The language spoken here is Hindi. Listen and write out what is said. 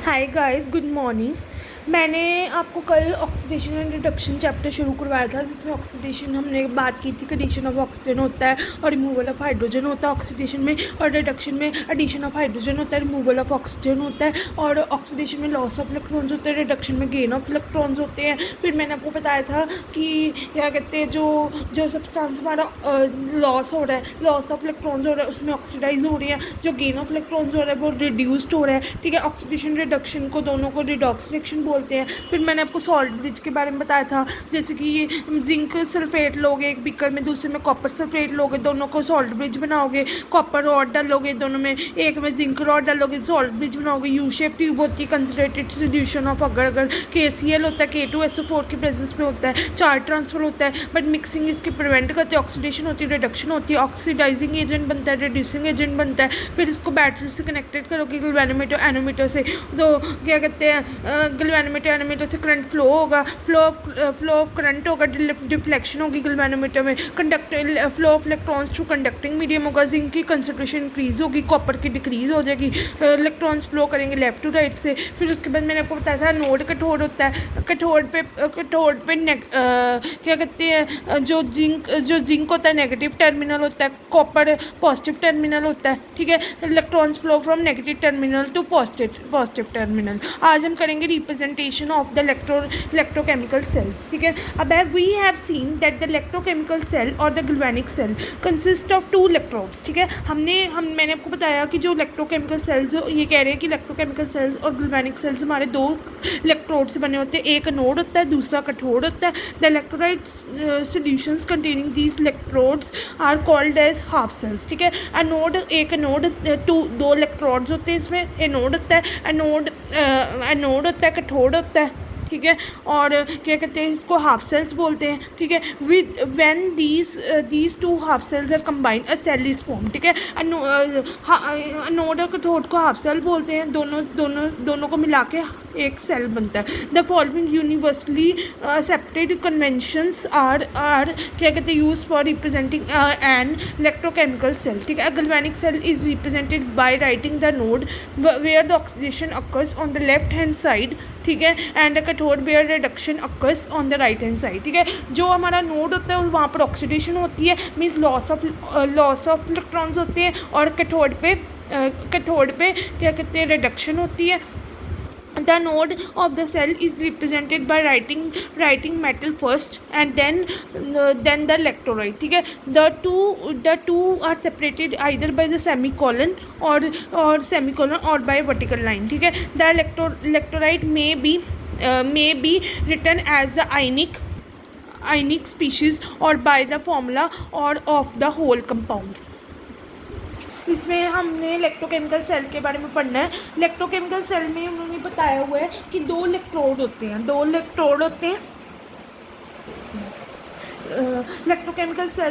Hi guys, good morning. मैंने आपको कल ऑक्सीडेशन एंड रिडक्शन चैप्टर शुरू करवाया था, जिसमें ऑक्सीडेशन हमने बात की थी कि एडिशन ऑफ ऑक्सीजन होता है और रिमूवल ऑफ हाइड्रोजन होता है ऑक्सीडेशन में, और रिडक्शन में एडिशन ऑफ हाइड्रोजन होता है, रिमूवल ऑफ ऑक्सीजन होता है, और ऑक्सीडेशन में लॉस ऑफ इलेक्ट्रॉन्स होते हैं, रिडक्शन में गेन ऑफ इलेक्ट्रॉन्स होते हैं। फिर मैंने आपको बताया था कि क्या कहते हैं, जो सब्सटेंस हमारा लॉस हो रहा है, लॉस ऑफ इलेक्ट्रॉन्स हो रहा है, उसमें ऑक्सीडाइज हो रही है, जो गेन ऑफ इलेक्ट्रॉन्स हो रहा है वो रिड्यूस्ड हो रहा है। ठीक है, ऑक्सीडेशन रिडक्शन को दोनों को रिडॉक्स रिएक्शन बोलते हैं। फिर मैंने आपको सॉल्ट ब्रिज के बारे में बताया था, जैसे कि ये जिंक सल्फेट लोगे एक बीकर में, दूसरे में कॉपर सल्फेट लोगे, दोनों को सॉल्ट ब्रिज बनाओगे। कॉपर रॉड डालोगे दोनों में, एक में जिंक रॉड डालोगे, सॉल्ट ब्रिज बनाओगे। यू शेप ट्यूब होती है, कंसनट्रेटेड सोल्यूशन ऑफ अगर KCl होता है, K2SO4 की प्रेजेंस में होता है, चार्ज ट्रांसफर होता है, बट मिक्सिंग इसकी प्रिवेंट करती है। ऑक्सीडेशन होती है, रिडक्शन होती है, ऑक्सीडाइजिंग एजेंट बनता है, रिड्यूसिंग एजेंट बनता है। फिर इसको बैटरी से कनेक्टेड करोगे गैल्वेनोमीटर एनोमीटर से, तो क्या कहते हैं, गैल्वेनोमीटर एनोमीटर से करंट फ्लो होगा, फ्लो ऑफ करंट होगा, डिफ्लेक्शन होगी गैल्वेनोमीटर में, flow of electrons through conducting medium होगा, जिंक की कंसंट्रेशन इंक्रीज होगी, कॉपर की डिक्रीज हो जाएगी, इलेक्ट्रॉन्स फ्लो करेंगे लेफ्ट टू राइट से। फिर उसके बाद मैंने आपको बताया था नोड कैथोड होता है। कैथोड पे क्या कहते हैं, जो जिंक होता है नेगेटिव टर्मिनल होता है, कॉपर पॉजिटिव टर्मिनल होता है। ठीक है, electrons flow from negative terminal to positive terminal. आज हम करेंगे representation of the electrochemical cell. ठीक है, अब we have seen that the electrochemical cell और the galvanic cell consist of 2 electrodes. ठीक है, मैंने आपको बताया कि जो इलेक्ट्रोकेमिकल सेल्स, ये कह रहे हैं कि इलेक्ट्रोकेमिकल सेल्स और गैल्वेनिक सेल्स हमारे 2 इलेक्ट्रोड से बने होते हैं, एक एनोड होता है, दूसरा कैथोड होता है। The electrolyte solutions containing these electrodes are called as half cells. ठीक है, एक एनोड 2 इलेक्ट्रोड्स होते हैं, इसमें एनोड होता है, एनोड होता है, कैथोड होता है। ठीक है, और क्या कहते हैं, इसको हाफ सेल्स बोलते हैं। ठीक है, with when these 2 half cells are combined a cell is form. ठीक है, एनोड और कैथोड को हाफ सेल बोलते हैं, दोनों को मिला के एक सेल बनता है। The following universally accepted conventions are क्या कहते हैं, use for representing an electrochemical cell. ठीक है, galvanic cell is represented by writing the node where the oxidation occurs on the left hand side. ठीक है, and the cathode where reduction occurs on the right hand side. ठीक है, जो हमारा नोड होता है वहाँ पर ऑक्सीडेशन होती है, मीन्स लॉस ऑफ इलेक्ट्रॉन्स होते हैं, और कैथोड पे क्या कहते हैं, रिडक्शन होती है। The node of the cell is represented by writing metal first and then the electrolyte. ठीक है, the two are separated either by the semicolon or semicolon or by vertical line. ठीक है, the electrolyte may be written as the ionic species or by the formula or of the whole compound. इसमें हमने इलेक्ट्रोकेमिकल सेल के बारे में पढ़ना है। इलेक्ट्रोकेमिकल सेल में उन्होंने बताया हुआ है कि 2 इलेक्ट्रोड होते हैं, इलेक्ट्रोकेमिकल सेल